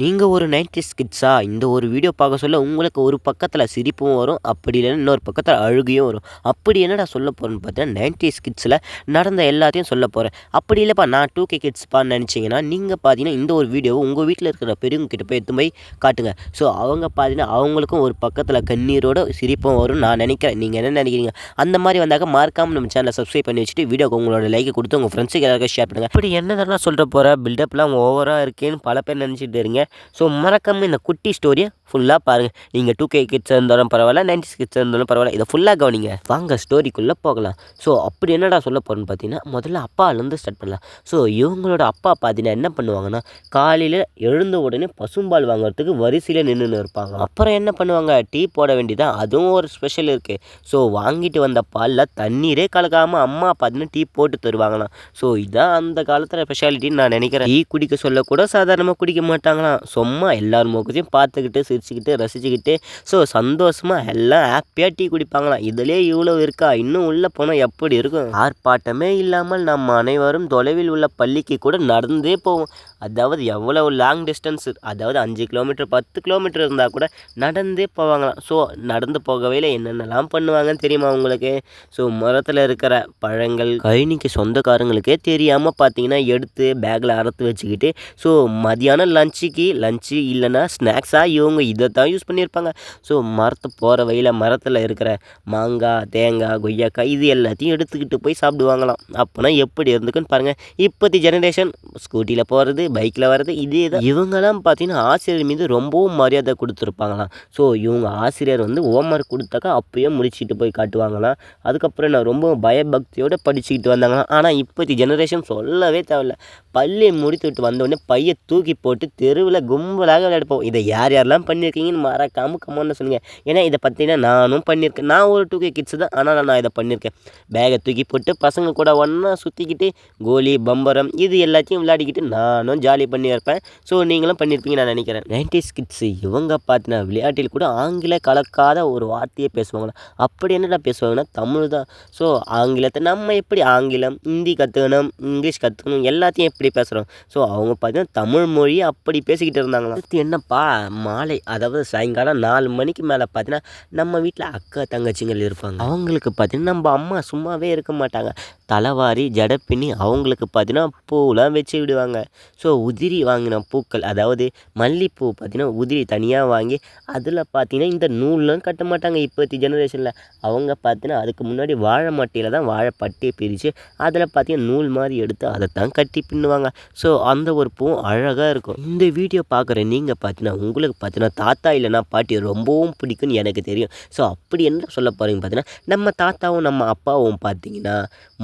நீங்க ஒரு 90ஸ் கிட்ஸா? இந்த ஒரு வீடியோ பார்க்க சொல்ல உங்களுக்கு ஒரு பக்கத்தில சிரிப்பும் வரும். அப்படி இல்லன்னா இன்னொரு பக்கத்தில அழுகையும் வரும். அப்படி என்னடா சொல்ல போறேன்னு பார்த்தீங்கன்னா, 90ஸ் கிட்ஸ்ல நடந்த எல்லாத்தையும் சொல்ல போறேன். அப்படி இல்லப்பா நான் 2கே கிட்ஸ்ப்பான்னு நெனச்சீங்கன்னா, நீங்க பார்த்தீங்கன்னா இந்த ஒரு வீடியோவ உங்க வீட்ல இருக்கிற பெரியவங்க கிட்ட போய் எடுத்துன்னு போய் காட்டுங்க. ஸோ அவங்க பார்த்தீங்கன்னா, அவங்களுக்கும் ஒரு பக்கத்தில கண்ணீரோட சிரிப்பும் வரும்னு நான் நெனைக்கிறேன். நீங்க என்ன நெனைக்கிறீங்க? அந்த மாரி வந்தாக்க மறக்காம நம்ம சேனல சப்ஸ்கிரைப் பண்ணி வச்சுட்டு, வீடியோக்கு உங்களோட லைக்க குடுத்து உங்க ஃப்ரெண்ட்ஸுக்கு எல்லாருக்கும் ஷேர் பண்ணுங்க. இப்படி என்னடா சொல்ற போற? பில்டப்லாம் ஓவரா இருக்கேன்னு பல பேர் நெனச்சுட்டு இருங்க. ஸோ மறக்காம இந்த குட்டி ஸ்டோரிய ஃபுல்லா பாருங்க. நீங்க 2கே கிட்ஸா இருந்தாலும் பரவால்ல, 90ஸ் கிட்ஸா இருந்தாலும் பரவால்ல. இத ஃபுல்லா கவனிங்க. வாங்க ஸ்டோரிக்குள்ள போகலாம். ஸோ அப்படி என்னடா சொல்ல போறேன்னு பார்த்தீங்கன்னா, முதல்ல அப்பாலேருந்து ஸ்டார்ட் பண்ணலாம். ஸோ இவங்களோட அப்பா பார்த்தீங்கன்னா என்ன பண்ணுவாங்கன்னா, காலையில எழுந்த உடனே பசும்பால் வாங்குறதுக்கு வரிசையில நின்னுன்னு இருப்பாங்க. அப்புறம் என்ன பண்ணுவாங்க, டீ போட வேண்டியதான். அதுவும் ஒரு ஸ்பெஷல் இருக்கு. ஸோ வாங்கிட்டு வந்த பால்ல தண்ணீரே கலக்காம அம்மா பார்த்தீங்கன்னா டீ போட்டு தருவாங்களாம். ஸோ இதான் அந்த காலத்துல ஸ்பெஷாலிட்டின்னு நான் நெனைக்கிறேன். டீ குடிக்க சொல்ல கூட சாதாரணமா குடிக்க மாட்டாங்களாம். சும்மா எல்லார் முகத்தையும் பார்த்துக்கிட்டு, சிரிச்சுக்கிட்டு, ரசிச்சுக்கிட்டு, ஸோ சந்தோஷமா எல்லாம் ஹேப்பியா டீ குடிப்பாங்களாம். இதுலயே இவ்வளோ இருக்கா? இன்னும் உள்ள போனா எப்படி இருக்கும்? ஆர்ப்பாட்டமே இல்லாமல் நம் அனைவரும் தொலைவில் உள்ள பள்ளிக்கு கூட நடந்தே போவோம். அதாவது எவ்வளவு லாங் டிஸ்டன்ஸ், அதாவது 5 கிலோமீட்டர், 10 கிலோமீட்டர் இருந்தா கூட நடந்தே போவாங்களாம். ஸோ நடந்து போகவையில என்னென்னலாம் பண்ணுவாங்கன்னு தெரியுமா உங்களுக்கு? ஸோ மரத்துல இருக்கிற பழங்கள், கழனிக்கு சொந்தக்காரங்களுக்கே தெரியாம பார்த்தீங்கன்னா, எடுத்து பேக்ல அறுத்து வச்சுக்கிட்டு, ஸோ மதியானம் லஞ்சு இல்லைன்னா ஸ்நாக்ஸா இவங்க இதை தான் யூஸ் பண்ணியிருப்பாங்க. ஸோ மரத்து போகிற வழியில மரத்தில் இருக்கிற மாங்காய், தேங்காய், கொய்யாக்காய் இது எல்லாத்தையும் எடுத்துக்கிட்டு போய் சாப்பிடுவாங்களாம். அப்போனா எப்படி இருந்துக்குன்னு பாருங்கள். இப்போத்தி ஜெனரேஷன் ஸ்கூட்டியில் போகிறது, பைக்கில் வர்றது இதே தான். இவங்கெல்லாம் பார்த்தீங்கன்னா ஆசிரியர் மீது ரொம்பவும் மரியாதை கொடுத்துருப்பாங்களாம். ஸோ இவங்க ஆசிரியர் வந்து ஹோம்ஒர்க் கொடுத்தாக்கா அப்பயே முடிச்சுட்டு போய் காட்டுவாங்களாம். அதுக்கப்புறம் நான் ரொம்ப பயபக்தியோடு படிச்சுக்கிட்டு வந்தாங்களாம். ஆனால் இப்போத்தி ஜெனரேஷன் சொல்லவே தேவையில்ல. பள்ளி முடித்துவிட்டு வந்தோடனே பையை தூக்கி போட்டு தெருவில் கும்பலாக விளையாடுப்போம். இதை யார் யாரெல்லாம் பண்ணியிருக்கீங்கன்னு மறக்காமல் கமெண்ட்டில் சொல்லுங்கள். ஏன்னா இதை பார்த்தீங்கன்னா நானும் பண்ணியிருக்கேன். நான் ஒரு 2கே கிட்ஸ் தான், ஆனால் நான் இதை பண்ணியிருக்கேன். பேகை தூக்கி போட்டு பசங்க கூட ஒன்றா சுற்றிக்கிட்டு கோலி, பம்பரம் இது எல்லாத்தையும் விளையாடிக்கிட்டு நானும் ஜாலி பண்ணி இருப்பேன். ஸோ நீங்களும் பண்ணியிருப்பீங்கன்னு நான் நினைக்கிறேன். 90ஸ் கிட்ஸு இவங்க பார்த்தீங்கன்னா விளையாட்டில் கூட ஆங்கில கலக்காத ஒரு வார்த்தையே பேசுவாங்களா. அப்படி என்னடா பேசுவாங்கன்னா தமிழ் தான். ஸோ ஆங்கிலத்தை நம்ம எப்படி ஆங்கிலம், ஹிந்தி கற்றுக்கணும், இங்கிலீஷ் கற்றுக்கணும் எல்லாத்தையும் எப்படி பேசுகிறோம். ஸோ அவங்க பார்த்தீங்கன்னா தமிழ் மொழியை அப்படி பேசிக்கிட்டு இருந்தாங்களாம். அடுத்து என்னப்பா மாலை, அதாவது சாயங்காலம் 4 மணிக்கு மேலே பார்த்தீங்கன்னா நம்ம வீட்டில் அக்கா தங்கச்சிங்கள் இருப்பாங்க. அவங்களுக்கு பார்த்தீங்கன்னா நம்ம அம்மா சும்மாவே இருக்க மாட்டாங்க. தலைவாரி ஜடை பின்னி அவங்களுக்கு பார்த்தீங்கன்னா பூலாம் வச்சு விடுவாங்க. ஸோ உதிரி வாங்கின பூக்கள், அதாவது மல்லிப்பூ பார்த்தீங்கன்னா உதிரி தனியாக வாங்கி அதில் பார்த்தீங்கன்னா இந்த நூல்லாம் கட்ட மாட்டாங்க இப்போத்தி ஜெனரேஷனில். அவங்க பார்த்தீங்கன்னா அதுக்கு முன்னாடி வாழை மட்டையில் தான் வாழை பட்டியை பிரித்து அதில் பார்த்தீங்கன்னா நூல் மாதிரி எடுத்து அதை தான் கட்டி பின்னுவாங்க. ஸோ அந்த ஒரு பூவும் அழகாக இருக்கும். இந்த வீடியோ பார்க்குற நீங்கள் பார்த்தீங்கன்னா உங்களுக்கு பார்த்தீங்கன்னா தாத்தா இல்லைனா பாட்டி ரொம்பவும் பிடிக்கும்னு எனக்கு தெரியும். ஸோ அப்படி என்ன சொல்ல போகிறீங்க பார்த்தீங்கன்னா, நம்ம தாத்தாவும் நம்ம அப்பாவும் பார்த்தீங்கன்னா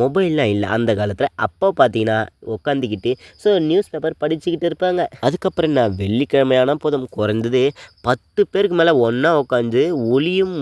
மொபைல்லாம் இல்லை அந்த காலத்தில். அப்போ பார்த்தீங்கன்னா உட்காந்துக்கிட்டு ஸோ நியூஸ் பேப்பர் படிச்சுக்கிட்டு இருப்பாங்க. அதுக்கப்புறம் என்ன வெள்ளிக்கிழமையான போதும் குறைந்தது 10 பேருக்கு மேலே ஒன்றா உட்காந்து ஒளியும்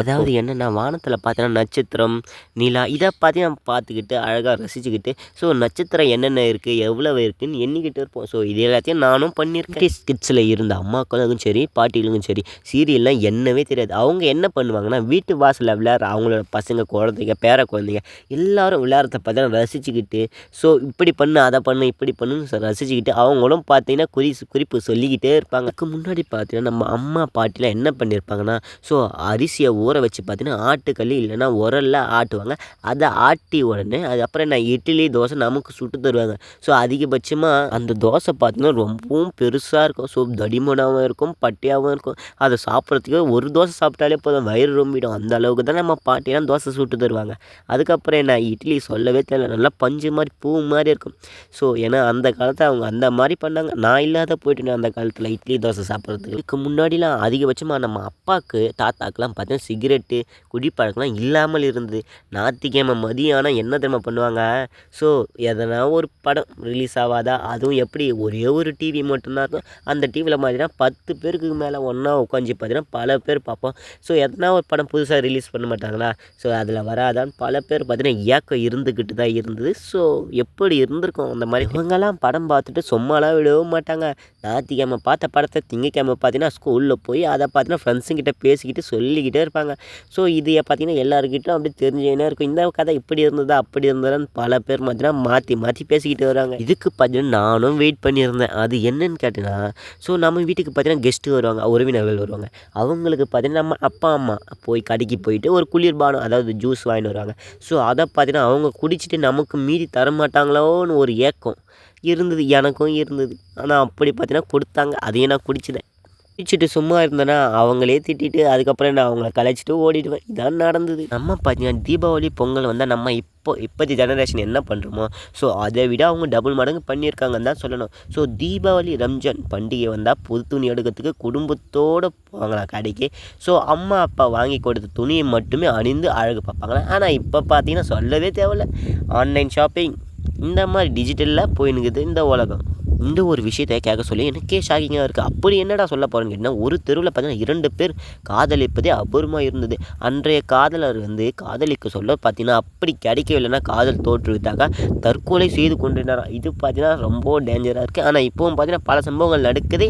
அதாவது என்னென்னா வானத்தில் பார்த்தீங்கன்னா நட்சத்திரம், நிலா இதை பார்த்தீங்கன்னா பார்த்துக்கிட்டு அழகாக ரசிச்சுக்கிட்டு ஸோ நட்சத்திரம் என்னென்ன இருக்குது எவ்வளவு இருக்குதுன்னு எண்ணிக்கிட்டு இருப்போம். ஸோ இது எல்லாத்தையும் நானும் பண்ணியிருக்கேன். கிட்ஸில் இருந்த அம்மாக்களுக்கும் சரி பாட்டிகளுக்கும் சரி சீரியல்லாம் என்னவே தெரியாது. அவங்க என்ன பண்ணுவாங்கன்னா வீட்டு வாசலில் விளையாடுற அவங்களோட பசங்க, குழந்தைங்க, பேர குழந்தைங்க எல்லாரும் விளையாடுறத பார்த்தீங்கன்னா ரசிச்சுக்கிட்டு ஸோ இப்படி பண்ணு அதை பண்ணு இப்படி பண்ணுன்னு ரசிச்சுக்கிட்டு அவங்களும் பார்த்தீங்கன்னா குறிப்பு சொல்லிக்கிட்டே இருப்பாங்க. அதுக்கு முன்னாடி பார்த்தீங்கன்னா நம்ம அம்மா பாட்டிலாம் என்ன பண்ணியிருப்பாங்கன்னா ஸோ அரிசியை ஊற வச்சு பார்த்தீங்கன்னா ஆட்டுக்கல் இல்லைன்னா உரல்ல ஆட்டுவாங்க. அதை ஆட்டி உடனே அது அப்புறம் என்ன இட்லி தோசை நமக்கு சுட்டு தருவாங்க. ஸோ அதிகபட்சமாக அந்த தோசை பார்த்தீங்கன்னா ரொம்பவும் பெருசாக இருக்கும். ஸோ தடிமனாகவும் இருக்கும், பட்டையாகவும் இருக்கும். அதை சாப்பிட்றதுக்கு ஒரு தோசை சாப்பிட்டாலே போதும் வயிறு ரொம்பிடும். அந்த அளவுக்கு தான் நம்ம பாட்டிலாம் தோசை சுட்டு தருவாங்க. அதுக்கப்புறம் என்ன இட்லி சொல்லவே தேவையில்ல, நல்லா பஞ்சு மாதிரி பூ மாதிரி இருக்கும். ஸோ ஏன்னா அந்த காலத்தில் அவங்க அந்த மாதிரி பண்ணாங்க. நான் இல்லாத போயிட்டேன் அந்த காலத்தில் இட்லி தோசை சாப்பிட்றதுக்கு. இதுக்கு முன்னாடிலாம் அதிகபட்சமாக நம்ம அப்பாவுக்கு தாத்தாக்கெலாம் பார்த்தீங்கன்னா சிகரெட்டு குடிப்பழக்கம்லாம் இல்லாமல் இருந்தது. ஞாயிற்றுக்கிழமை மதியானம் என்ன தெரியுமா பண்ணுவாங்க, ஸோ எதனா ஒரு படம் ரிலீஸ் ஆகாதா, அதுவும் எப்படி ஒரே ஒரு டிவி மட்டும்தான் இருக்கும். அந்த டிவியில் பார்த்தீங்கன்னா 10 பேருக்கு மேலே ஒன்றா உட்காந்து பார்த்தீங்கன்னா பல பேர் பார்ப்போம். ஸோ எதனா ஒரு படம் புதுசாக ரிலீஸ் பண்ண மாட்டாங்களா, ஸோ அதில் வராதான்னு பல பேர் பார்த்தீங்கன்னா ஏக்கம் இருந்துக்கிட்டு தான் இருந்தது. ஸோ எப்படி இருந்திருக்கும் அந்த மாதிரி. இவங்கெல்லாம் படம் பார்த்து பார்த்துட்டு சும்மாலாம் விடவும் மாட்டாங்க. ஞாயிற்றுக்கிழமை பார்த்த படத்தை திங்கக்கிழமை பார்த்தீங்கன்னா ஸ்கூலில் போய் அதை பார்த்தீங்கன்னா ஃப்ரெண்ட்ஸுங்கிட்ட பேசிக்கிட்டு சொல்லிக்கிட்டே இருப்பாங்க. ஸோ இது பார்த்தீங்கன்னா எல்லாருக்கிட்டும் அப்படியே தெரிஞ்சுக்கினே இருக்கும். இந்த கதை இப்படி இருந்ததா அப்படி இருந்ததான்னு பல பேர் பார்த்தீங்கன்னா மாற்றி மாற்றி பேசிக்கிட்டு வராங்க. இதுக்கு பார்த்தீங்கன்னா நானும் வெயிட் பண்ணியிருந்தேன். அது என்னன்னு கேட்டிங்கன்னா, ஸோ நம்ம வீட்டுக்கு பார்த்தீங்கன்னா கெஸ்ட்டு வருவாங்க, உறவினர்கள் வருவாங்க. அவங்களுக்கு பார்த்தீங்கன்னா நம்ம அப்பா அம்மா போய் கடைக்கு போயிட்டு ஒரு குளிர்பானம் அதாவது ஜூஸ் வாங்கிட்டு வருவாங்க. ஸோ அதை பார்த்தீங்கன்னா அவங்க குடிச்சிட்டு நமக்கு மீதி தரமாட்டாங்களோன்னு ஒரு ஏக்கம் இருந்தது. எனக்கும் இருந்தது. ஆனால் அப்படி பார்த்தீங்கன்னா கொடுத்தாங்க. அதையும் நான் குடிச்சிட்டேன். குடிச்சிட்டு சும்மா இருந்தேன்னா அவங்களே திட்டிட்டு அதுக்கப்புறம் நான் அவங்கள கலாய்ச்சிட்டு ஓடிடுவேன். இதான் நடந்தது. நம்ம பார்த்தீங்கன்னா தீபாவளி பொங்கல் வந்தால் நம்ம இப்போத்தி ஜெனரேஷன் என்ன பண்ணுறோமோ ஸோ அதை விட அவங்க டபுள் மடங்கு பண்ணியிருக்காங்கன்னு தான் சொல்லணும். ஸோ தீபாவளி ரம்ஜான் பண்டிகை வந்தால் புது துணி எடுக்கிறதுக்கு குடும்பத்தோடு போவாங்களாம் கடைக்கு. ஸோ அம்மா அப்பா வாங்கி கொடுத்த துணியை மட்டுமே அணிந்து அழகு பார்ப்பாங்களா. ஆனால் இப்போ பார்த்தீங்கன்னா சொல்லவே தேவையில்ல, ஆன்லைன் ஷாப்பிங் இந்த மாதிரி டிஜிட்டலில் போயின்னுக்குது இந்த உலகம். இந்த ஒரு விஷயத்தை கேட்க சொல்லி எனக்கே ஷாக்கிங்காக இருக்குது. அப்படி என்னடா சொல்ல போகிறேன்னு கேட்டிங்கன்னா, ஒரு தெருவில் பார்த்தீங்கன்னா 2 பேர் காதலிப்பதே அபூர்வமாக இருந்தது. அன்றைய காதலர் காதலிக்க சொல்ல பார்த்தீங்கன்னா அப்படி கிடைக்கவில்லைன்னா காதல் தோற்றுவிட்டாக்க தற்கொலை செய்து கொண்டிருந்தாராம். இது பார்த்தீங்கன்னா ரொம்ப டேஞ்சராக இருக்குது. ஆனால் இப்போவும் பார்த்தீங்கன்னா பல சம்பவங்கள் நடக்குது.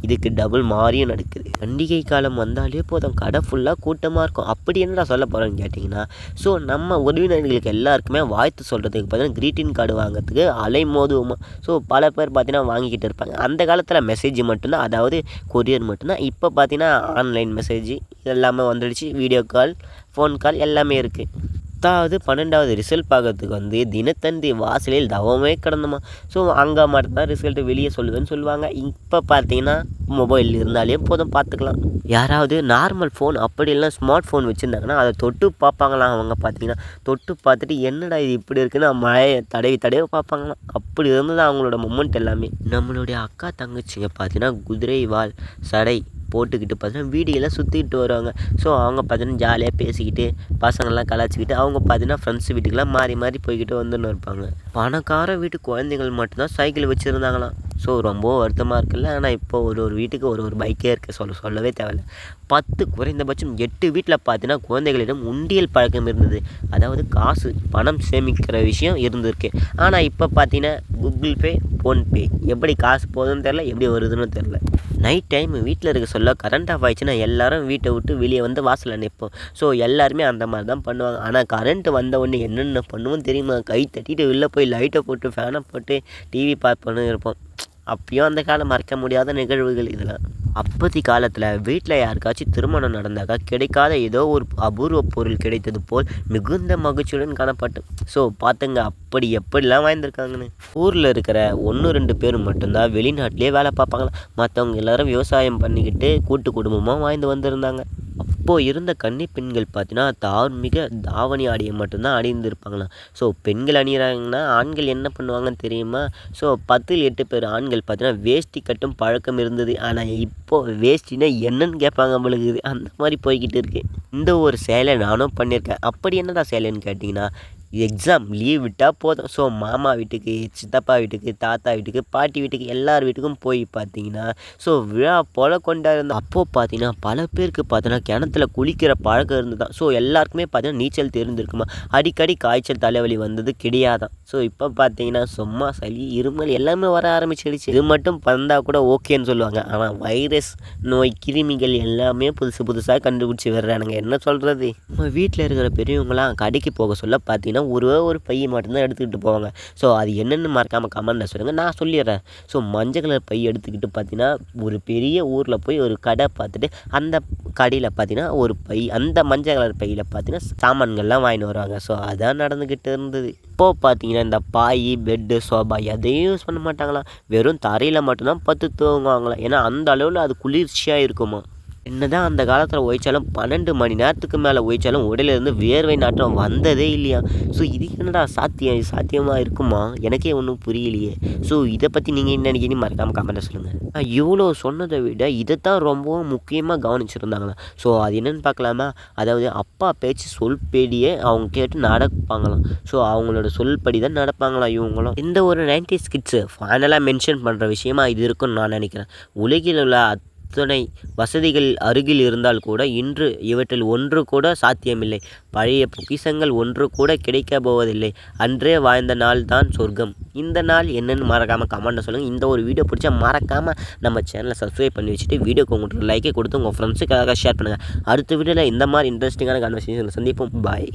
இதுக்கு டபுள் மாறியும் நடக்குது. பண்டிகை காலம் வந்தாலே போதும் கடை ஃபுல்லாக கூட்டமாக இருக்கும். அப்படி என்னடா சொல்ல போகிறேன்னு கேட்டிங்கன்னா, ஸோ நம்ம உறவினர்களுக்கு எல்லாருக்குமே வாழ்த்து சொல்கிறதுக்கு பார்த்தீங்கன்னா க்ரீட்டிங் கார்டு வாங்குறதுக்கு அலைமோதுவோமா. ஸோ பல பேர் பார்த்தீங்கன்னா வாங்கிக்கிட்டு இருப்பாங்க. அந்த காலத்தில் மெசேஜ் மட்டும்தான், அதாவது கொரியர் மட்டும்தான். இப்போ பார்த்தீங்கன்னா ஆன்லைன் மெசேஜ் எல்லாமே வந்துடுச்சு. வீடியோ கால், ஃபோன் கால் எல்லாமே இருக்குது. 10வது 12வது ரிசல்ட் பார்க்கறதுக்கு தினத்தந்தி வாசலில் தவமே கிடந்தோமா. ஸோ அங்கே மட்டும்தான் ரிசல்ட்டு வெளியே சொல்லுவேன்னு சொல்லுவாங்க. இப்போ பார்த்தீங்கன்னா மொபைல் இருந்தாலே போதும் பார்த்துக்கலாம். யாராவது நார்மல் ஃபோன் அப்படி இல்லைனா ஸ்மார்ட் ஃபோன் வச்சுருந்தாங்கன்னா அதை தொட்டு பார்ப்பாங்களாம். அவங்க பார்த்தீங்கன்னா தொட்டு பார்த்துட்டு என்னடா இது இப்படி இருக்குன்னு மழையை தடவி பார்ப்பாங்களாம். அப்படி இருந்தது அவங்களோட மொமெண்ட் எல்லாமே. நம்மளுடைய அக்கா தங்கச்சிங்க பார்த்தீங்கன்னா குதிரை வால் சடை போட்டுக்கிட்டு பார்த்தீங்கன்னா வீடியோலாம் சுற்றிக்கிட்டு வருவாங்க. ஸோ அவங்க பார்த்தீங்கன்னா ஜாலியாக பேசிக்கிட்டு பசங்கள்லாம் கலாச்சிக்கிட்டு அவங்க பார்த்தீங்கன்னா ஃப்ரெண்ட்ஸ் வீட்டுக்கெலாம் மாறி மாறி போய்கிட்டு வந்துன்னு இருப்பாங்க. பணக்கார வீட்டு குழந்தைகள் மட்டும்தான் சைக்கிள் வச்சுருந்தாங்களாம். ஸோ ரொம்ப வருத்தமாக இருக்குல்ல. ஆனால் இப்போ ஒரு வீட்டுக்கு ஒரு பைக்கே இருக்குது. சொல்லவே தேவையில்லை. 10 குறைந்தபட்சம் 8 வீட்டில் பார்த்தீங்கன்னா குழந்தைகளிடம் உண்டியல் பழக்கம் இருந்தது. அதாவது காசு பணம் சேமிக்கிற விஷயம் இருந்திருக்கு. ஆனால் இப்போ பார்த்தீங்கன்னா கூகுள் பே, ஃபோன்பே எப்படி காசு போகுதுன்னு தெரில, எப்படி வருதுன்னு தெரில. நைட் டைம் வீட்டில் இருக்க சொல்ல கரண்ட் ஆஃப் ஆயிடுச்சுன்னா எல்லோரும் வீட்டை விட்டு வெளியே வந்து வாசலில் நிற்போம். ஸோ எல்லாருமே அந்த மாதிரி தான் பண்ணுவாங்க. ஆனால் கரண்ட்டு வந்த உடனே என்னென்ன பண்ணுவோம் தெரியுமா? கை தட்டிட்டு வெளில போய் லைட்டை போட்டு ஃபேனை போட்டு டிவி பார்ப்போன்னு இருப்போம். அப்பயும் அந்த காலம் மறக்க முடியாத நிகழ்வுகள் இதெல்லாம். அப்பத்தி காலத்தில் வீட்டில் யாருக்காச்சும் திருமணம் நடந்தாக்கா கிடைக்காத ஏதோ ஒரு அபூர்வ பொருள் கிடைத்தது போல் மிகுந்த மகிழ்ச்சியுடன் காணப்பட்டோம். ஸோ பார்த்துங்க அப்படி எப்படிலாம் வாழ்ந்துருக்காங்கன்னு. ஊரில் இருக்கிற 1-2 பேர் மட்டும்தான் வெளிநாட்டிலே வேலை பார்ப்பாங்களாம். மற்றவங்க எல்லோரும் விவசாயம் பண்ணிக்கிட்டு கூட்டு குடும்பமாக வாழ்ந்து வந்திருந்தாங்க. அப்போது இருந்த கன்னி பெண்கள் பார்த்தீங்கன்னா தார்மீக தாவணி ஆடையை மட்டும்தான் அணிந்திருப்பாங்களாம். ஸோ பெண்கள் அணிகிறாங்கன்னா ஆண்கள் என்ன பண்ணுவாங்கன்னு தெரியுமா? ஸோ 10ல் 8 பேர் ஆண்கள் பார்த்தீங்கன்னா வேஷ்டி கட்டும் பழக்கம் இருந்தது. ஆனால் இப்போது வேஷ்டினா என்னன்னு கேட்பாங்க நம்மளுக்கு. அந்த மாதிரி போய்கிட்டு இருக்குது. இந்த ஒரு சேலை நானும் பண்ணியிருக்கேன். அப்படி என்னடா சேலைன்னு கேட்டிங்கன்னா, எக்ஸாம் லீவ் விட்டால் போதும். ஸோ மாமா வீட்டுக்கு, சித்தப்பா வீட்டுக்கு, தாத்தா வீட்டுக்கு, பாட்டி வீட்டுக்கு எல்லார் வீட்டுக்கும் போய் பார்த்தீங்கன்னா ஸோ விழா போல் கொண்டாடிருந்தோம். அப்போது பார்த்தீங்கன்னா பல பேருக்கு பார்த்தீங்கன்னா கிணத்துல குளிக்கிற பழக்கம் இருந்துதான். ஸோ எல்லாருக்குமே பார்த்தீங்கன்னா நீச்சல் தெரிஞ்சிருக்குமா. அடிக்கடி காய்ச்சல் தலைவலி வந்தது கிடையாதான். ஸோ இப்போ பார்த்தீங்கன்னா சும்மா சளி இருமல் எல்லாமே வர ஆரம்பிச்சிடுச்சு. இது மட்டும் வந்தால் கூட ஓகேன்னு சொல்லுவாங்க. ஆனால் வைரஸ் நோய் கிருமிகள் எல்லாமே புதுசாக கண்டுபிடிச்சி வர்றானுங்க. என்ன சொல்கிறது? நம்ம வீட்டில் இருக்கிற பெரியவங்களாம் கடைக்கு போக சொல்ல பார்த்தீங்கன்னா ஒரு பை மட்டும்தான் எடுத்துக்கிட்டு போவாங்க. ஸோ அது என்னென்னு மறக்காமல் கமெண்ட்டில் சொல்லுங்கள், நான் சொல்லிடுறேன். ஸோ மஞ்சள் கலர் பை எடுத்துக்கிட்டு பார்த்தீங்கன்னா ஒரு பெரிய ஊரில் போய் ஒரு கடை பார்த்துட்டு அந்த கடையில் பார்த்தீங்கன்னா ஒரு பை, அந்த மஞ்சள் கலர் பையில் பார்த்தீங்கன்னா சாமான்கள்லாம் வாங்கிட்டு வருவாங்க. ஸோ அதான் நடந்துக்கிட்டு இருந்தது. இப்போது பார்த்தீங்கன்னா இந்த பாய், பெட்டு, சோபா எதையும் யூஸ் பண்ண மாட்டாங்களாம். வெறும் தரையில் மட்டும்தான் பத்து தூங்குவாங்களாம். ஏன்னா அந்த அளவில் அது குளிர்ச்சியாக இருக்குமா. என்னதான் அந்த காலத்தில் உழைச்சாலும் 12 மணி நேரத்துக்கு மேலே உழைச்சாலும் உடலிருந்து வேர்வை நாற்றம் வந்ததே இல்லையா. ஸோ இது என்னடா சாத்தியமாக இருக்குமா? எனக்கே ஒன்றும் புரியலையே. ஸோ இதை பற்றி நீங்கள் என்ன நினைக்கிறீங்க மறக்காமல் கமெண்ட்டை சொல்லுங்கள். இவ்வளோ சொன்னதை விட இதைத்தான் ரொம்பவும் முக்கியமாக கவனிச்சுருந்தாங்களா. ஸோ அது என்னென்னு பார்க்கலாமா? அதாவது அப்பா பேச்சு சொல்படியே அவங்க கேட்டு நடப்பாங்களாம். ஸோ அவங்களோட சொல்படி தான் நடப்பாங்களாம் இவங்களும். இந்த ஒரு 90s கிட்ஸு ஃபைனலாக மென்ஷன் பண்ணுற விஷயமா இது இருக்குன்னு நான் நினைக்கிறேன். உலகில் உள்ள இத்தனை வசதிகள் அருகில் இருந்தால் கூட இன்று இவற்றில் ஒன்று கூட சாத்தியமில்லை. பழைய பொக்கிஷங்கள் ஒன்று கூட கிடைக்கப் போவதில்லை. அன்றே வாழ்ந்த நாள் தான் சொர்க்கம். இந்த நாள் என்னன்னு மறக்காமல் கமெண்ட்டில் சொல்லுங்கள். இந்த ஒரு வீடியோ பிடிச்சா மறக்காமல் நம்ம சேனலை சப்ஸ்கிரைப் பண்ணி வச்சுட்டு வீடியோக்கு உங்களுக்கு லைக்கை கொடுத்து உங்கள் ஃப்ரெண்ட்ஸுக்காக ஷேர் பண்ணுங்கள். அடுத்த வீடியோவில் இந்த மாதிரி இன்ட்ரெஸ்டிங்கான கான்வர்சேஷன் சந்திப்போம். பாய்.